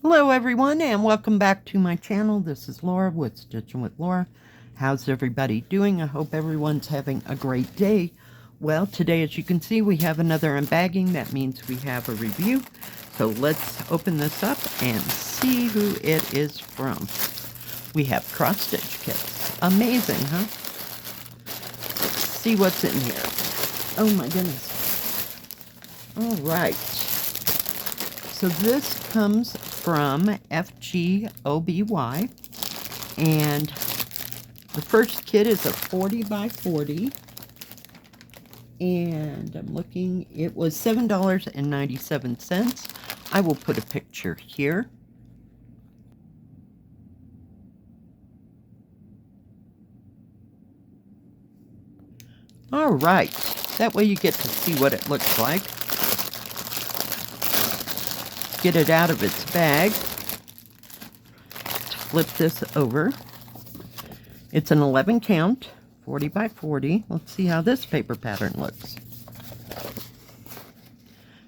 Hello everyone and welcome back to my channel. This is Laura with Stitching with Laura. How's everybody doing? I hope everyone's having a great day. Well, today as you can see we have another unbagging. That means we have a review. So let's open this up and see who it is from. We have cross stitch kits. Amazing, huh? Let's see what's in here. Oh my goodness. All right. So this comes from FGOBY, and the first kit is a 40 by 40, and I'm looking, it was $7.97. I will put a picture here. All right, that way you get to see what it looks like. Get it out of its bag. Flip this over. It's an 11 count, 40 by 40. Let's see how this paper pattern looks.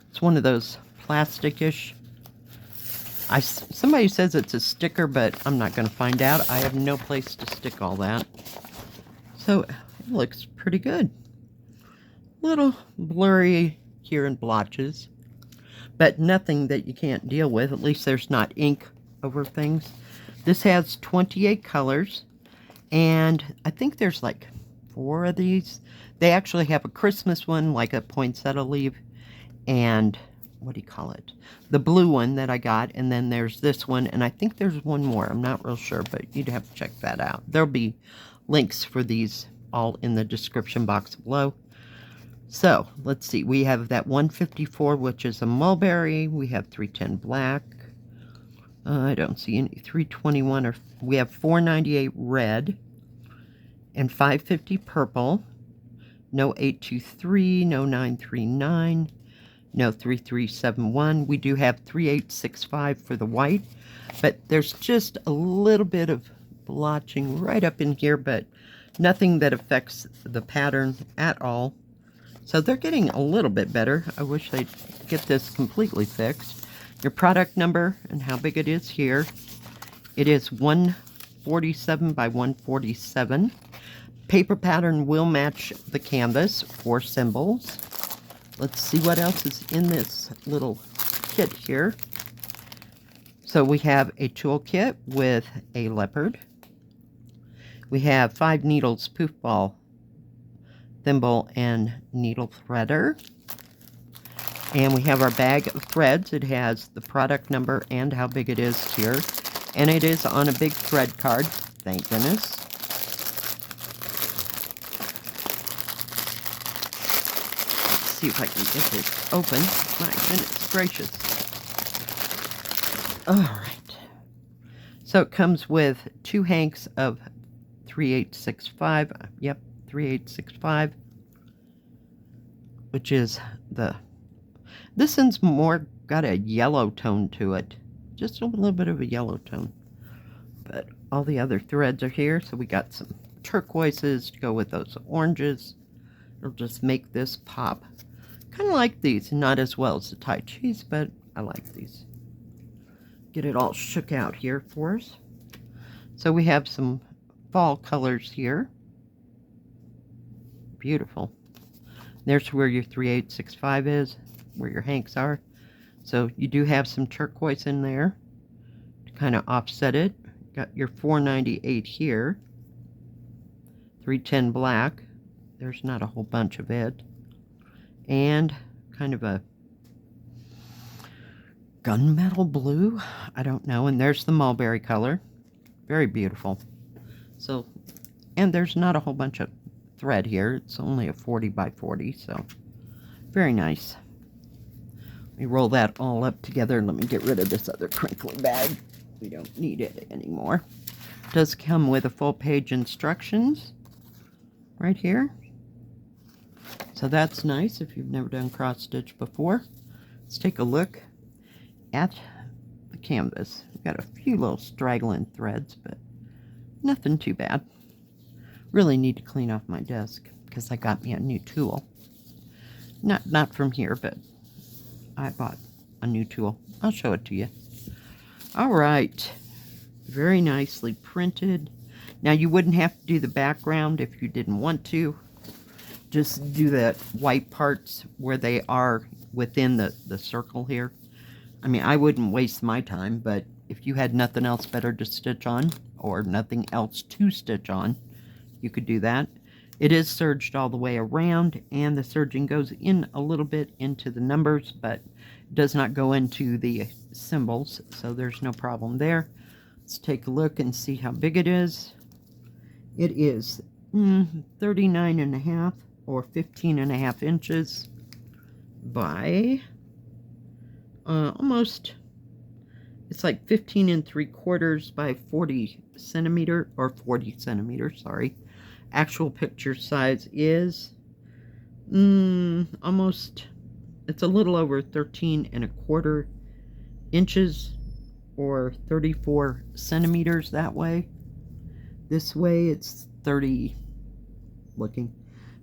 It's one of those plastic-ish. Somebody says it's a sticker, but I'm not going to find out. I have no place to stick all that. So it looks pretty good. Little blurry here in blotches, but nothing that you can't deal with. At least there's not ink over things. This has 28 colors, and I think there's like 4 of these. They actually have a Christmas one, like a poinsettia leaf, and what do you call it? The blue one that I got, and then there's this one, and I think there's one more. I'm not real sure, but you'd have to check that out. There'll be links for these all in the description box below. So, let's see. We have that 154, which is a mulberry. We have 310 black. I don't see any 321, or we have 498 red and 550 purple. No 823, no 939, no 3371. We do have 3865 for the white, but there's just a little bit of blotching right up in here, but nothing that affects the pattern at all. So they're getting a little bit better. I wish they'd get this completely fixed. Your product number and how big it is here. It is 147 by 147. Paper pattern will match the canvas, 4 symbols. Let's see what else is in this little kit here. So we have a tool kit with a leopard. We have 5 needles, poof ball, thimble, and needle threader. And we have our bag of threads. It has the product number and how big it is here. And it is on a big thread card, thank goodness. Let's see if I can get this open. My goodness gracious. Alright. So it comes with 2 hanks of 3865. Yep. 3865, which is this one's more got a yellow tone to it, just a little bit of a yellow tone, but all the other threads are here. So we got some turquoises to go with those oranges. It'll just make this pop. Kind of like these, not as well as the Thai cheese, but I like these. Get it all shook out here for us. So we have some fall colors here. Beautiful. There's where your 3865 is, where your hanks are. So you do have some turquoise in there to kind of offset it. Got your 498 here. 310 black. There's not a whole bunch of it. And kind of a gunmetal blue. I don't know. And there's the mulberry color. Very beautiful. So, and there's not a whole bunch of thread here. It's only a 40 by 40, so very nice. Let me roll that all up together and let me get rid of this other crinkly bag. We don't need it anymore. It does come with a full page instructions right here. So that's nice if you've never done cross stitch before. Let's take a look at the canvas. We've got a few little straggling threads, but nothing too bad. Really need to clean off my desk because I got me a new tool. Not from here, but I bought a new tool. I'll show it to you. All right. Very nicely printed. Now, you wouldn't have to do the background if you didn't want to. Just do the white parts where they are within the circle here. I mean, I wouldn't waste my time, but if you had nothing else better to stitch on or nothing else to stitch on, you could do that. It is serged all the way around, and the serging goes in a little bit into the numbers, but does not go into the symbols, so there's no problem there. Let's take a look and see how big it is. It is 39.5 or 15.5 inches by almost, it's like 15 3/4 by 40 centimeter or 40 centimeters, sorry. Actual picture size is almost, it's a little over 13 1/4 inches or 34 centimeters that way. This way it's 30, looking,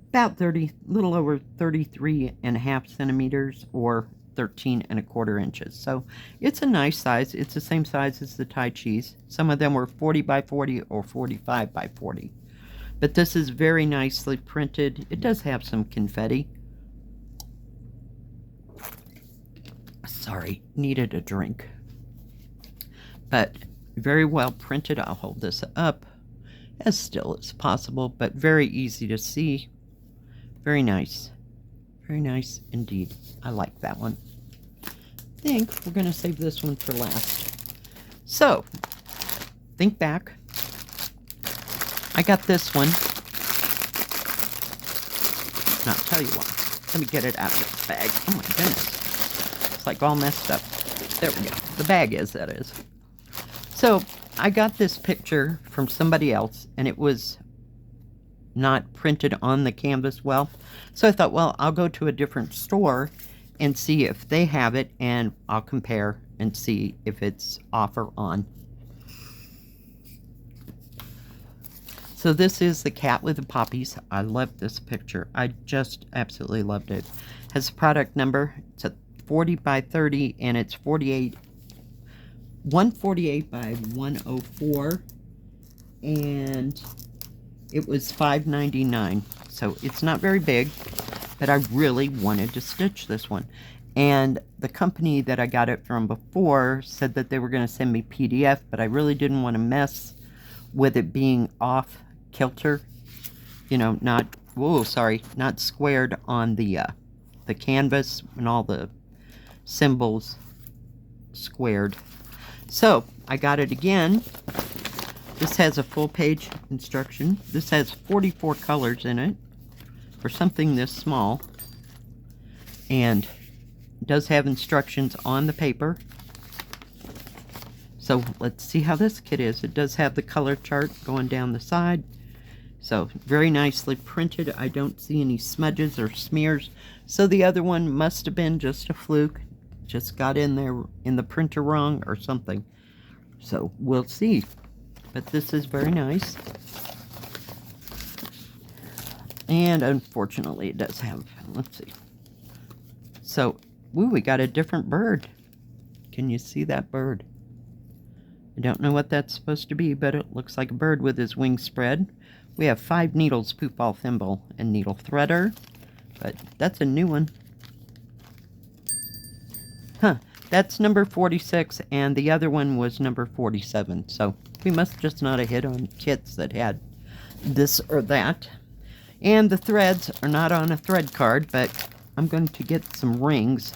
about 30, little over 33.5 centimeters or 13 1/4 inches. So it's a nice size. It's the same size as the Tai Chi's. Some of them were 40 by 40 or 45 by 40. But this is very nicely printed. It does have some confetti. Sorry, needed a drink. But very well printed. I'll hold this up as still as possible, but very easy to see. Very nice. Very nice indeed. I like that one. I think we're going to save this one for last. So, think back. I got this one. Now, I'll tell you what. Let me get it out of the bag. Oh my goodness. It's like all messed up. There we go. The bag is, that is. So, I got this picture from somebody else, and it was not printed on the canvas well. So I thought, well, I'll go to a different store and see if they have it, and I'll compare and see if it's off or on. So this is the cat with the poppies. I love this picture. I just absolutely loved it. Has a product number. It's a 40 by 30, and it's 148 by 104, and it was $5.99. So it's not very big, but I really wanted to stitch this one. And the company that I got it from before said that they were going to send me PDF, but I really didn't want to mess with it being off kilter, you know, not squared on the canvas and all the symbols squared. So I got it again. This has a full page instruction. This has 44 colors in it for something this small, and it does have instructions on the paper. So let's see how this kit is. It does have the color chart going down the side. So very nicely printed. I don't see any smudges or smears. So the other one must have been just a fluke. Just got in there in the printer wrong or something. So we'll see. But this is very nice. And unfortunately it does have, let's see. So, ooh, we got a different bird. Can you see that bird? I don't know what that's supposed to be, but it looks like a bird with his wings spread. We have 5 needles, poop ball thimble, and needle threader. But that's a new one. Huh. That's number 46, and the other one was number 47. So we must just not have hit on kits that had this or that. And the threads are not on a thread card, but I'm going to get some rings.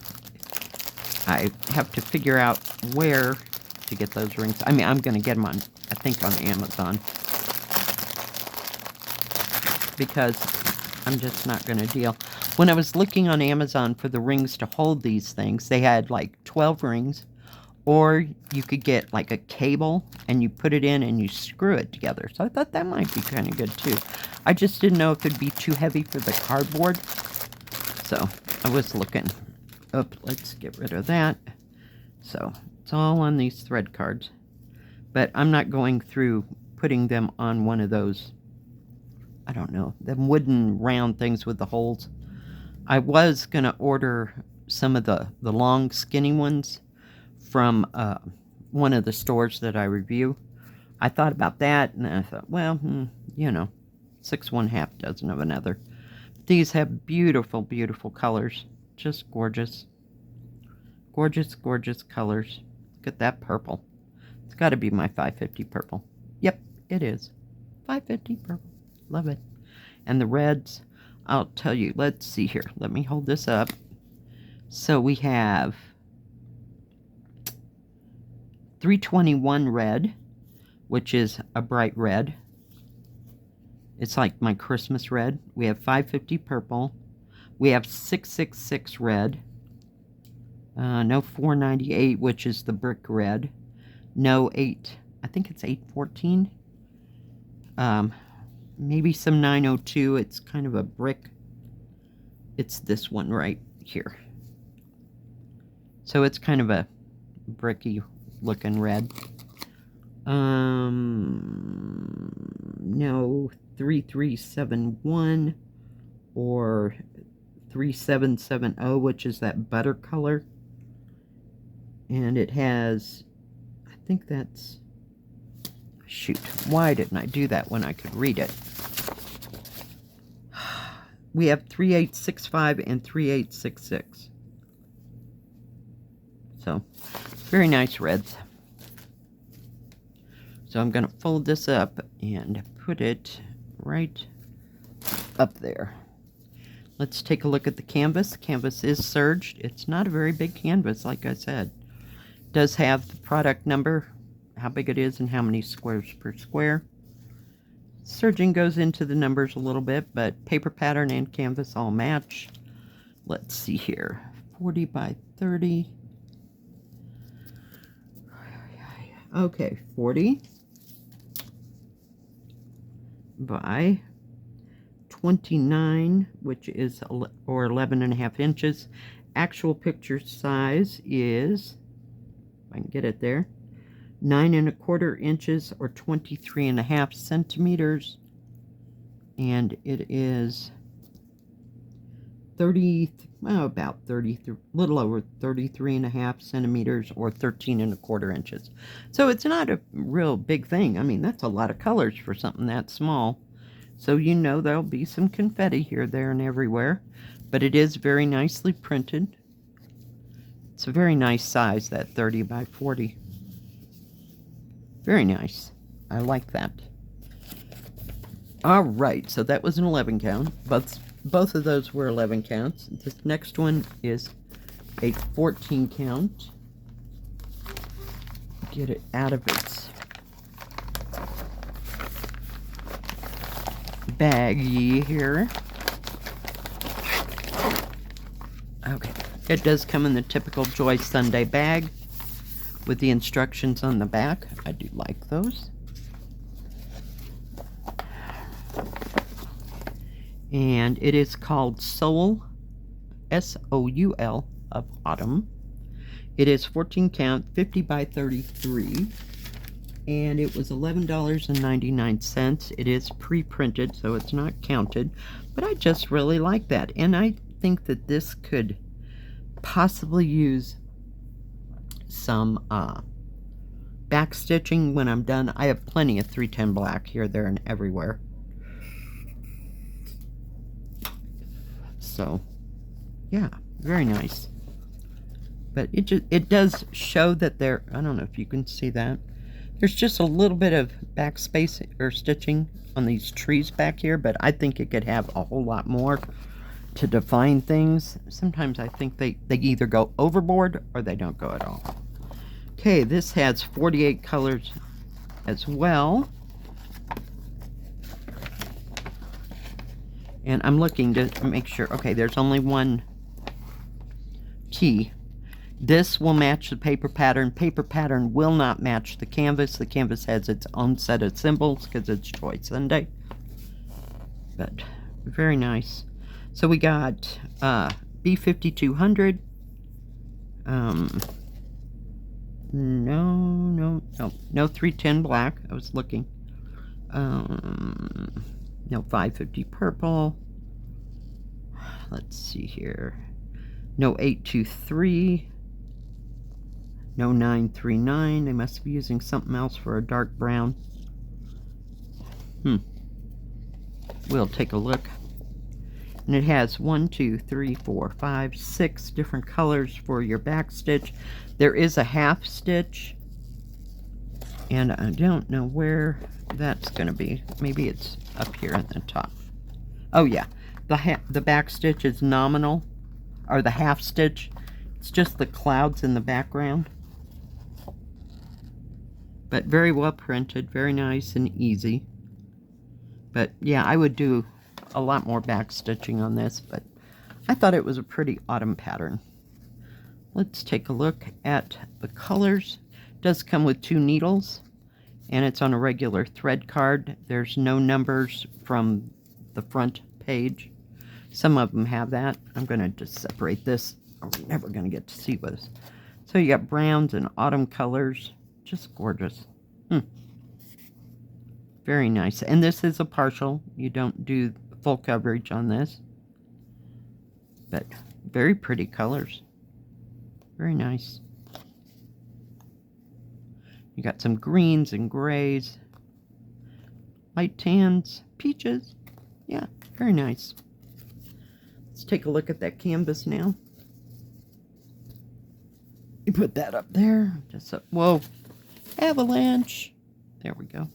I have to figure out where to get those rings. I mean, I'm going to get them on, I think, on Amazon. Because I'm just not going to deal. When I was looking on Amazon for the rings to hold these things, they had like 12 rings, or you could get like a cable and you put it in and you screw it together. So I thought that might be kind of good too. I just didn't know if it'd be too heavy for the cardboard. So I was looking. Oh, let's get rid of that. So it's all on these thread cards. But I'm not going through putting them on one of those, I don't know, them wooden round things with the holes. I was going to order some of the long skinny ones from one of the stores that I review. I thought about that, and I thought, well, you know, 6 1/2 dozen of another. These have beautiful, beautiful colors. Just gorgeous. Gorgeous, gorgeous colors. Look at that purple. It's got to be my 550 purple. Yep, it is. 550 purple. Love it. And the reds, I'll tell you, let's see here. Let me hold this up. So we have 321 red, which is a bright red. It's like my Christmas red. We have 550 purple. We have 666 red. No 498, which is the brick red. No 8, I think it's 814. Maybe some 902. It's kind of a brick. It's this one right here. So it's kind of a bricky looking red. No 3371 or 3770, which is that butter color. And it has, I think that's, shoot, why didn't I do that when I could read it? We have 3865 and 3866. So, very nice reds. So I'm going to fold this up and put it right up there. Let's take a look at the canvas. The canvas is serged. It's not a very big canvas, like I said. It does have the product number, how big it is, and how many squares per square. Serging goes into the numbers a little bit, but paper pattern and canvas all match. Let's see here. 40 by 30. Okay, 40 by 29, which is, or 11.5 inches. Actual picture size is, if I can get it there, 9¼ inches or 23.5 centimeters. And it is 30, well, about 30, little over 33.5 centimeters or 13¼ inches. So it's not a real big thing. I mean, that's a lot of colors for something that small. So you know there'll be some confetti here, there, and everywhere. But it is very nicely printed. It's a very nice size, that 30 by 40. Very nice. I like that. All right, so that was an 11 count. Both of those were 11 counts. This next one is a 14 count. Get it out of its baggie here. Okay, it does come in the typical Joy Sunday bag with the instructions on the back. I do like those. And it is called Soul, S-O-U-L, of Autumn. It is 14 count, 50 by 33. And it was $11.99. It is pre-printed, so it's not counted. But I just really like that. And I think that this could possibly use some back stitching when I'm done. I have plenty of 310 black here, there, and everywhere. So, yeah, very nice. But it does show that there, I don't know if you can see that. There's just a little bit of backspace or stitching on these trees back here, but I think it could have a whole lot more to define things. Sometimes I think they either go overboard or they don't go at all. Okay, this has 48 colors as well. And I'm looking to make sure, okay, there's only one key. This will match the paper pattern. Paper pattern will not match the canvas. The canvas has its own set of symbols because it's Joy Sunday. But very nice. So we got B5200. No 310 black. I was looking. No 550 purple. Let's see here. No 823. No 939. They must be using something else for a dark brown. We'll take a look. And it has 1, 2, 3, 4, 5, 6 different colors for your back stitch. There is a half stitch, and I don't know where that's going to be. Maybe it's up here at the top. Oh yeah, the back stitch is nominal, or the half stitch. It's just the clouds in the background. But very well printed, very nice and easy. But yeah, I would do a lot more back stitching on this, but I thought it was a pretty autumn pattern. Let's take a look at the colors. It does come with 2 needles, and it's on a regular thread card. There's no numbers from the front page. Some of them have that. I'm going to just separate this. We're never going to get to see what this. So you got browns and autumn colors. Just gorgeous. Very nice. And this is a partial. You don't do full coverage on this. But very pretty colors. Very nice. You got some greens and grays. Light tans, peaches. Yeah, very nice. Let's take a look at that canvas now. You put that up there. Just up. Whoa. Avalanche. There we go.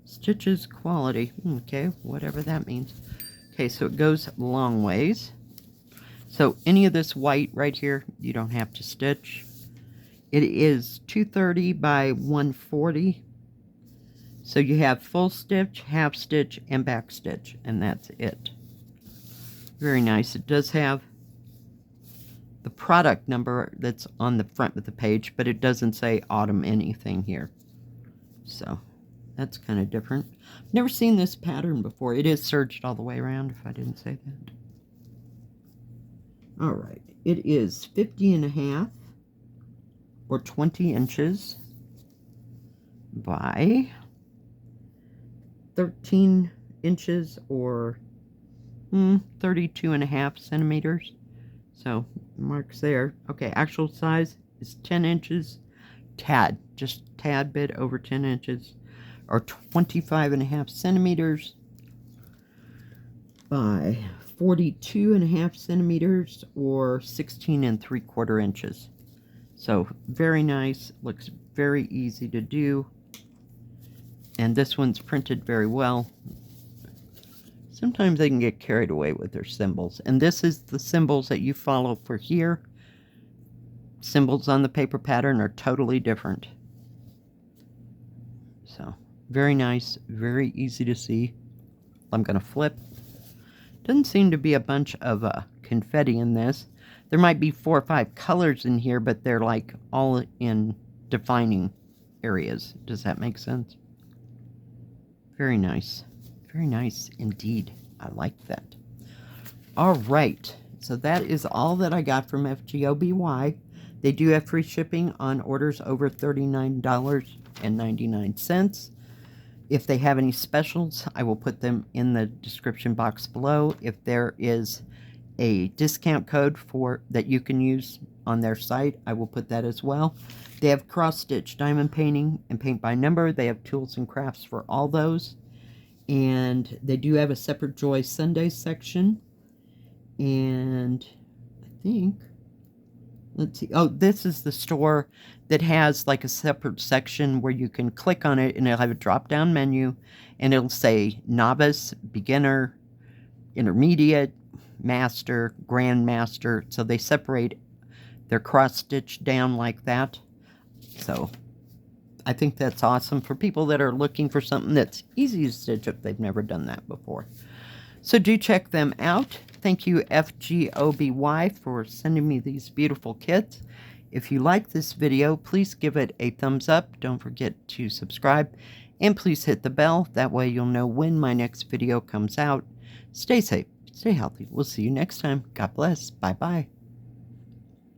Stitches quality. Okay, whatever that means. Okay, so it goes long ways. So any of this white right here, you don't have to stitch. It is 230 by 140. So you have full stitch, half stitch, and back stitch, and that's it. Very nice. It does have the product number that's on the front of the page, but it doesn't say autumn anything here. So that's kind of different. Never seen this pattern before. It is serged all the way around, if I didn't say that. All right. It is 50.5 or 20 inches by 13 inches or 32.5 centimeters. So marks there. Okay, actual size is 10 inches. Just tad bit over 10 inches. Or 25.5 centimeters by 42.5 centimeters or 16 3/4 inches. So very nice. Looks very easy to do. And this one's printed very well. Sometimes they can get carried away with their symbols. And this is the symbols that you follow for here. Symbols on the paper pattern are totally different. So very nice, very easy to see. I'm going to flip. Doesn't seem to be a bunch of confetti in this. There might be 4 or 5 colors in here, but they're like all in defining areas. Does that make sense? Very nice. Very nice indeed. I like that. All right. So that is all that I got from FGOBY. They do have free shipping on orders over $39.99. If they have any specials, I will put them in the description box below. If there is a discount code that you can use on their site, I will put that as well. They have cross-stitch diamond painting and paint by number. They have tools and crafts for all those. And they do have a separate Joy Sunday section. And I think, let's see. Oh, this is the store that has like a separate section where you can click on it and it'll have a drop-down menu. And it'll say novice, beginner, intermediate, master, grandmaster. So they separate their cross-stitch down like that. So I think that's awesome for people that are looking for something that's easy to stitch if they've never done that before. So do check them out. Thank you, FGOBY, for sending me these beautiful kits. If you like this video, please give it a thumbs up. Don't forget to subscribe. And please hit the bell. That way you'll know when my next video comes out. Stay safe. Stay healthy. We'll see you next time. God bless. Bye-bye.